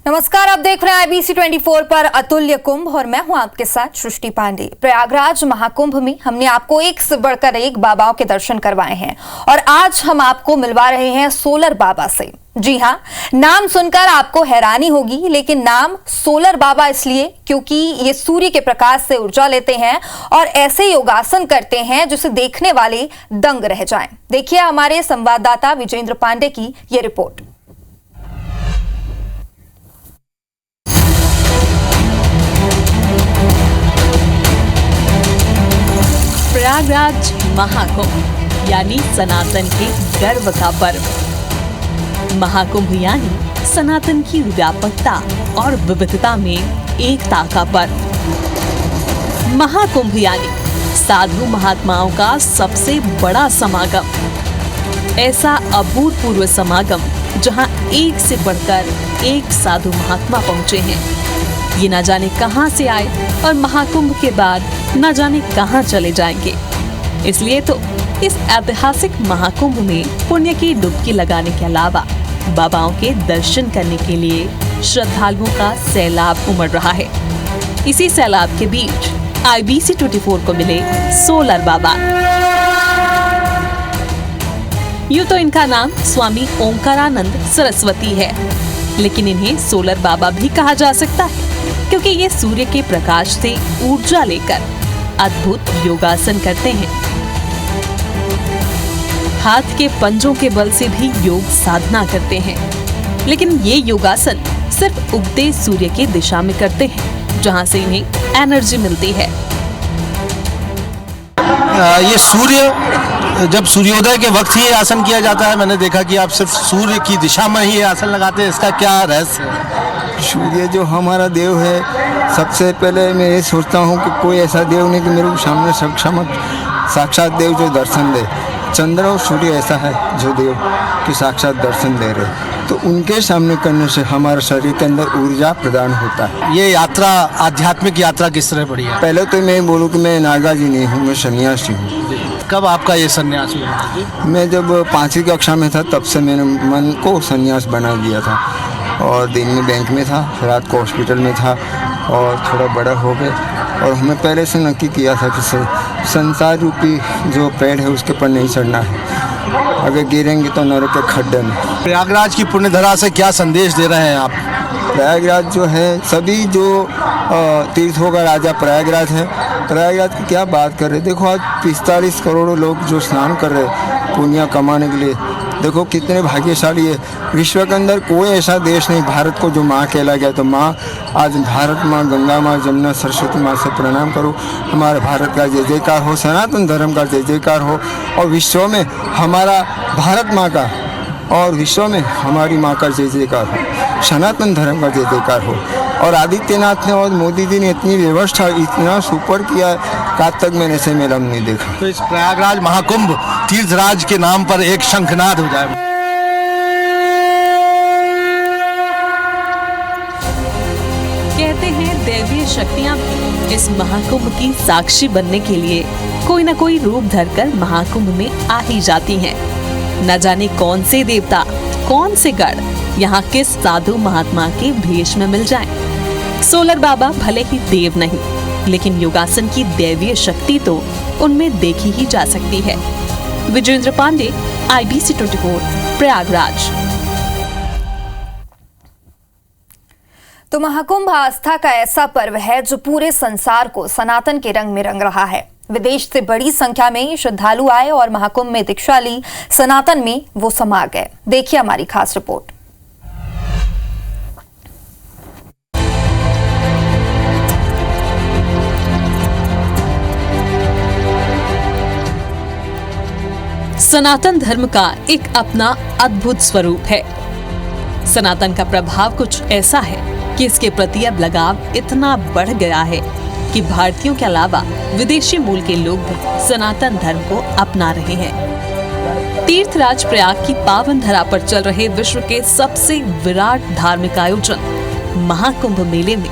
नमस्कार, आप देख रहे हैं IBC 24 पर अतुल्य कुंभ और मैं हूं आपके साथ सृष्टि पांडे। प्रयागराज महाकुंभ में हमने आपको एक से बढ़कर एक बाबाओं के दर्शन करवाए हैं और आज हम आपको मिलवा रहे हैं सोलर बाबा से। जी हां, नाम सुनकर आपको हैरानी होगी, लेकिन नाम सोलर बाबा इसलिए क्योंकि ये सूर्य के प्रकाश से ऊर्जा लेते हैं और ऐसे योगासन करते हैं जिसे देखने वाले दंग रह जाएं। देखिए हमारे संवाददाता विजेंद्र पांडे की ये रिपोर्ट। प्रयागराज महाकुंभ यानी सनातन के गर्व का पर्व। महाकुंभ यानी सनातन की व्यापकता और विविधता में एकता का पर्व। महाकुंभ यानी साधु महात्माओं का सबसे बड़ा समागम। ऐसा अभूतपूर्व समागम जहां एक से बढ़कर एक साधु महात्मा पहुंचे हैं। ये न जाने कहां से आए और महाकुंभ के बाद न जाने कहां चले जाएंगे। इसलिए तो इस ऐतिहासिक महाकुंभ में पुण्य की डुबकी लगाने के अलावा बाबाओं के दर्शन करने के लिए श्रद्धालुओं का सैलाब उमड़ रहा है। इसी सैलाब के बीच IBC 24 को मिले सोलर बाबा। यूं तो इनका नाम स्वामी ओंकारानंद सरस्वती है, लेकिन इन्हें सोलर बाबा भी कहा जा सकता है क्योंकि ये सूर्य के प्रकाश से ऊर्जा लेकर अद्भुत योगासन करते हैं। हाथ के पंजों के बल से भी योग साधना करते हैं, लेकिन ये योगासन सिर्फ उगते सूर्य की दिशा में करते हैं, जहां से इन्हें एनर्जी मिलती है। ये सूर्य, जब सूर्योदय के वक्त ही ये आसन किया जाता है। मैंने देखा कि आप सिर्फ सूर्य की दिशा में ही ये आसन लगाते हैं, इसका क्या रहस्य है? सूर्य जो हमारा देव है, सबसे पहले मैं ये सोचता हूँ कि कोई ऐसा देव नहीं कि मेरे सामने साक्षात देव जो दर्शन दे। चंद्र और सूर्य ऐसा है जो देव कि साक्षात दर्शन दे रहे, तो उनके सामने करने से हमारे शरीर के अंदर ऊर्जा प्रदान होता है। ये यात्रा, आध्यात्मिक यात्रा किस तरह बढ़ी है? पहले तो मैं बोलूँ कि मैं नागा जी नहीं हूँ, मैं सन्यासी हूँ। कब आपका ये संन्यास हुआ? मैं जब 5वीं कक्षा में था तब से मैंने मन को सन्यास बना दिया था और दिन में बैंक में था, रात को हॉस्पिटल में था और थोड़ा बड़ा हो गए। और हमें पहले से नक्की किया था कि संसार रूपी जो पेड़ है उसके पर नहीं चढ़ना है, अगर गिरेंगे तो नरक के खड्डे में। प्रयागराज की पुण्य धरा से क्या संदेश दे रहे हैं आप? प्रयागराज जो है, सभी जो तीर्थों का राजा प्रयागराज है, प्रयागराज की क्या बात कर रहे। देखो आज 45 करोड़ लोग जो स्नान कर रहे पुण्य कमाने के लिए, देखो कितने भाग्यशाली है। विश्व के अंदर कोई ऐसा देश नहीं भारत को जो माँ कहला गया, तो माँ आज भारत माँ, गंगा माँ, जमुना, सरस्वती माँ से प्रणाम करो। हमारे भारत का जय जयकार हो, सनातन धर्म का जय जयकार हो और विश्व में हमारा भारत माँ का और विश्व में हमारी माँ का जय जयकार हो, सनातन धर्म का जय जयकार हो। और आदित्यनाथ ने और मोदी जी ने इतनी व्यवस्था, इतना सुपर किया है कि आज तक मैंने ऐसे मेला नहीं देखा। तो इस प्रयागराज महाकुंभ तीर्थराज के नाम पर एक शंखनाद हो जाए। कहते हैं दैवीय शक्तियां भी इस महाकुंभ की साक्षी बनने के लिए कोई न कोई रूप धरकर महाकुंभ में आ ही जाती हैं। न जाने कौन से देवता, कौन से गढ़ यहाँ किस साधु महात्मा के भेष में मिल जाएं। सोलर बाबा भले ही देव नहीं, लेकिन योगासन की दैवीय शक्ति तो उनमें देखी ही जा सकती है। विजेंद्र पांडे, IBC 24, प्रयागराज। तो महाकुंभ आस्था का ऐसा पर्व है जो पूरे संसार को सनातन के रंग में रंग रहा है। विदेश से बड़ी संख्या में श्रद्धालु आए और महाकुंभ में दीक्षा ली, सनातन में वो समा गए। देखिए हमारी खास रिपोर्ट। सनातन धर्म का एक अपना अद्भुत स्वरूप है। सनातन का प्रभाव कुछ ऐसा है कि इसके प्रति अब लगाव इतना बढ़ गया है कि भारतीयों के अलावा विदेशी मूल के लोग भी सनातन धर्म को अपना रहे हैं। तीर्थराज प्रयाग की पावन धरा पर चल रहे विश्व के सबसे विराट धार्मिक आयोजन महाकुंभ मेले में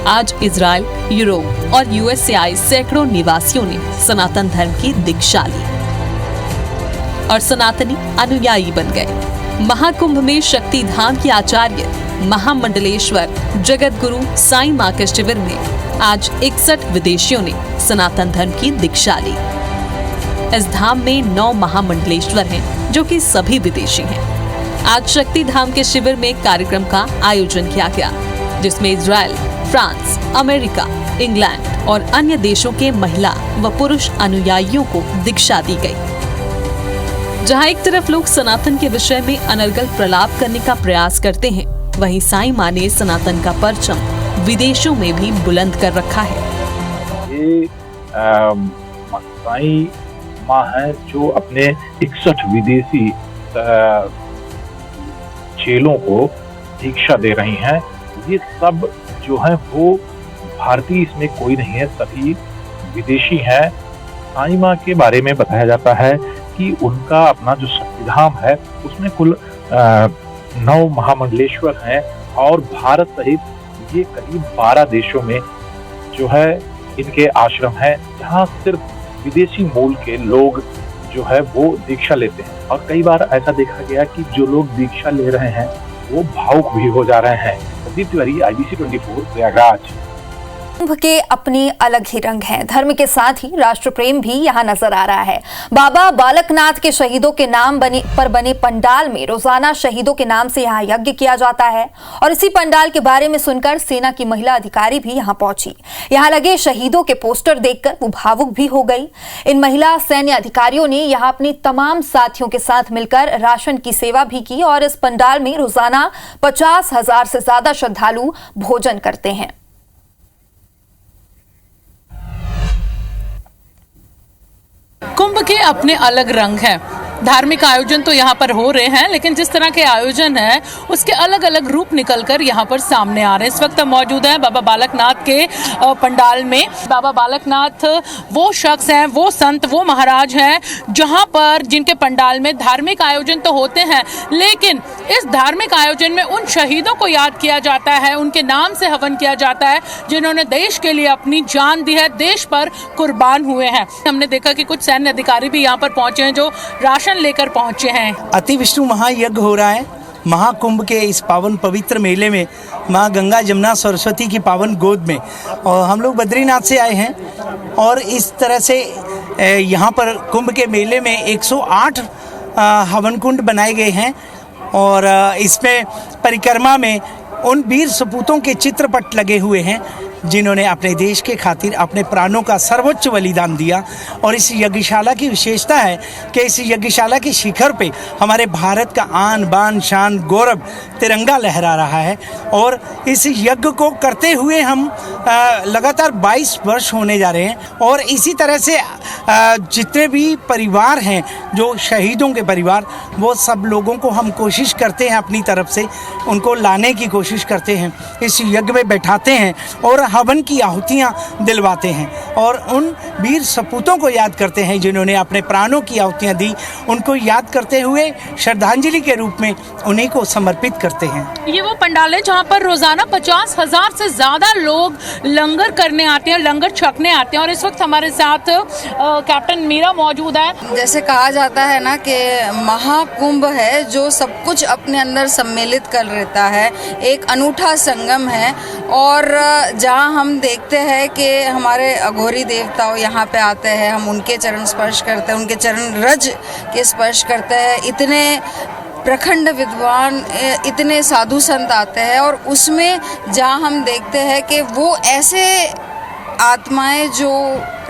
आज इजराइल, यूरोप और यूएस से आए सैकड़ों निवासियों ने सनातन धर्म की दीक्षा ली और सनातनी अनुयायी बन गए। महाकुंभ में शक्ति धाम की आचार्य महामंडलेश्वर जगत गुरु साईं मां के शिविर में आज 61 विदेशियों ने सनातन धर्म की दीक्षा ली। इस धाम में 9 महामंडलेश्वर हैं, जो कि सभी विदेशी हैं। आज शक्ति धाम के शिविर में कार्यक्रम का आयोजन किया गया, जिसमें इजराइल, फ्रांस, अमेरिका, इंग्लैंड और अन्य देशों के महिला व पुरुष अनुयायियों को दीक्षा दी गई। जहां एक तरफ लोग सनातन के विषय में अनर्गल प्रलाप करने का प्रयास करते हैं, वहीं साईं मां ने सनातन का परचम विदेशों में भी बुलंद कर रखा है। ये साईं मां है जो अपने 61 विदेशी चेलों को दीक्षा दे रही हैं। ये सब जो है वो भारतीय इसमें कोई नहीं है, सभी विदेशी हैं। साईं मां के बारे में बताया जाता है कि उनका अपना जो शक्तिधाम है उसमें कुल 9 महामंडलेश्वर हैं और भारत सहित ये करीब 12 देशों में जो है इनके आश्रम हैं, जहाँ सिर्फ विदेशी मूल के लोग जो है वो दीक्षा लेते हैं। और कई बार ऐसा देखा गया कि जो लोग दीक्षा ले रहे हैं वो भावुक भी हो जा रहे हैं। प्रदीप तिवारी, IBC 24, प्रयागराज। कुंभ के अपने अलग ही रंग हैं। धर्म के साथ ही राष्ट्र प्रेम भी यहाँ नजर आ रहा है। बाबा बालकनाथ के शहीदों के नाम पर बने पंडाल में रोजाना शहीदों के नाम से यहाँ यज्ञ किया जाता है और इसी पंडाल के बारे में सुनकर सेना की महिला अधिकारी भी यहाँ पहुंची। यहाँ लगे शहीदों के पोस्टर देखकर वो भावुक भी हो गई। इन महिला सैन्य अधिकारियों ने यहाँ अपने तमाम साथियों के साथ मिलकर राशन की सेवा भी की और इस पंडाल में रोजाना 50,000 से ज्यादा श्रद्धालु भोजन करते हैं। कुंभ के अपने अलग रंग हैं। धार्मिक आयोजन तो यहाँ पर हो रहे हैं, लेकिन जिस तरह के आयोजन है उसके अलग अलग रूप निकलकर यहाँ पर सामने आ रहे हैं। इस वक्त हम मौजूद हैं बाबा बालकनाथ के पंडाल में। बाबा बालकनाथ वो शख्स हैं, वो संत, वो महाराज हैं जहाँ पर जिनके पंडाल में धार्मिक आयोजन तो होते हैं, लेकिन इस धार्मिक आयोजन में उन शहीदों को याद किया जाता है, उनके नाम से हवन किया जाता है जिन्होंने देश के लिए अपनी जान दी है, देश पर कुर्बान हुए हैं। हमने देखा कि कुछ सैन्य अधिकारी भी यहाँ पर पहुंचे हैं जो राशन लेकर पहुंचे हैं। अति विष्णु महायज्ञ हो रहा है महाकुंभ के इस पावन पवित्र मेले में, माँ गंगा जमुना सरस्वती की पावन गोद में। और हम लोग बद्रीनाथ से आए हैं और इस तरह से यहाँ पर कुंभ के मेले में 108 हवन कुंड बनाए गए हैं और इसमें परिक्रमा में उन वीर सपूतों के चित्रपट लगे हुए हैं जिन्होंने अपने देश के खातिर अपने प्राणों का सर्वोच्च बलिदान दिया। और इस यज्ञशाला की विशेषता है कि इस यज्ञशाला की शिखर पे हमारे भारत का आन बान शान गौरव तिरंगा लहरा रहा है। और इस यज्ञ को करते हुए हम लगातार 22 वर्ष होने जा रहे हैं और इसी तरह से जितने भी परिवार हैं जो शहीदों के परिवार, वो सब लोगों को हम कोशिश करते हैं अपनी तरफ से उनको लाने की कोशिश करते हैं, इस यज्ञ में बैठाते हैं और हवन की आहुतियाँ दिलवाते हैं और उन वीर सपूतों को याद करते हैं जिन्होंने अपने प्राणों की आहुतियाँ दी। उनको याद करते हुए श्रद्धांजलि के रूप में उन्हीं को समर्पित करते हैं। ये वो पंडाल है जहाँ पर रोजाना 50,000 से ज्यादा लोग लंगर करने आते हैं, लंगर छकने आते हैं। और इस वक्त हमारे साथ कैप्टन मीरा मौजूद है। जैसे कहा जाता है ना कि महाकुंभ है जो सब कुछ अपने अंदर सम्मिलित कर लेता है, एक अनूठा संगम है। और जहाँ हम देखते हैं कि हमारे अघोरी देवताओं यहाँ पे आते हैं, हम उनके चरण स्पर्श करते हैं, उनके चरण रज के स्पर्श करते हैं। इतने प्रखंड विद्वान, इतने साधु संत आते हैं और उसमें जहाँ हम देखते हैं कि वो ऐसे आत्माएं जो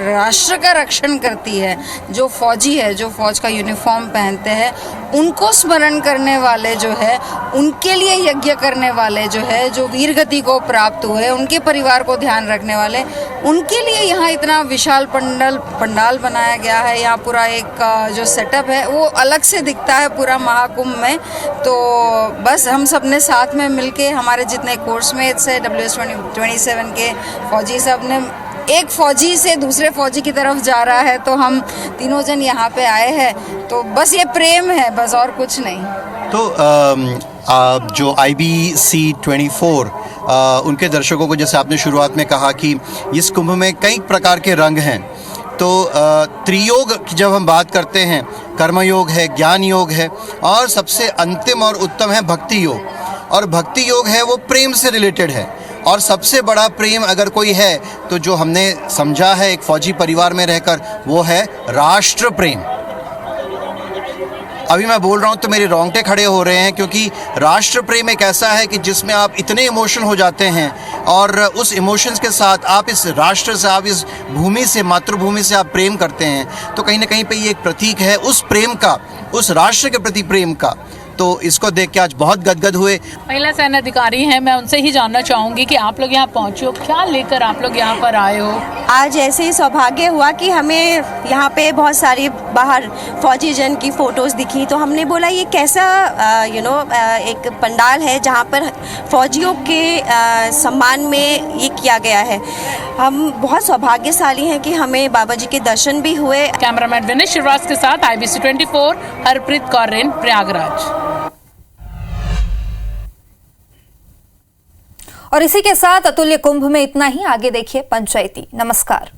राष्ट्र का रक्षण करती है, जो फौजी है, जो फौज का यूनिफॉर्म पहनते हैं, उनको स्मरण करने वाले जो है, उनके लिए यज्ञ करने वाले जो है, जो वीर गति को प्राप्त हुए, उनके परिवार को ध्यान रखने वाले, उनके लिए यहाँ इतना विशाल पंडाल बनाया गया है। यहाँ पूरा एक जो सेटअप है वो अलग से दिखता है पूरा महाकुंभ में। तो बस हम सब ने साथ में मिलके, हमारे जितने कोर्समेट्स है WS-27 के फौजी सब ने एक फौजी से दूसरे फौजी की तरफ जा रहा है, तो हम तीनों जन यहाँ पे आए हैं, तो बस ये प्रेम है, बस और कुछ नहीं। तो जो IBC 24 उनके दर्शकों को, जैसे आपने शुरुआत में कहा कि इस कुंभ में कई प्रकार के रंग हैं, तो त्रियोग की जब हम बात करते हैं, कर्मयोग है, ज्ञान योग है, और सबसे अंतिम और उत्तम है भक्ति योग। और भक्ति योग है वो प्रेम से रिलेटेड है, और सबसे बड़ा प्रेम अगर कोई है तो जो हमने समझा है एक फौजी परिवार में रहकर, वो है राष्ट्र प्रेम। अभी मैं बोल रहा हूँ तो मेरे रोंगटे खड़े हो रहे हैं, क्योंकि राष्ट्र प्रेम एक ऐसा है कि जिसमें आप इतने इमोशन हो जाते हैं, और उस इमोशंस के साथ आप इस राष्ट्र से, आप इस भूमि से, मातृभूमि से आप प्रेम करते हैं, तो कहीं ना कहीं पे ये एक प्रतीक है उस प्रेम का, उस राष्ट्र के प्रति प्रेम का। तो इसको देख के आज बहुत गदगद हुए। महिला सैन्य अधिकारी हैं, मैं उनसे ही जानना चाहूंगी कि आप लोग यहाँ पहुँचे हो, क्या लेकर आप लोग यहाँ पर आए हो? आज ऐसे ही सौभाग्य हुआ कि हमें यहाँ पे बहुत सारी बाहर फौजी जन की फ़ोटोज़ दिखी, तो हमने बोला ये कैसा एक पंडाल है जहाँ पर फौजियों के सम्मान में ये किया गया है। हम बहुत सौभाग्यशाली हैं कि हमें बाबा जी के दर्शन भी हुए। कैमरामैन विनेश शिवराज के साथ IBC 24 हरप्रीत कौर, प्रयागराज। और इसी के साथ अतुल्य कुंभ में इतना ही। आगे देखिए पंचायती। नमस्कार।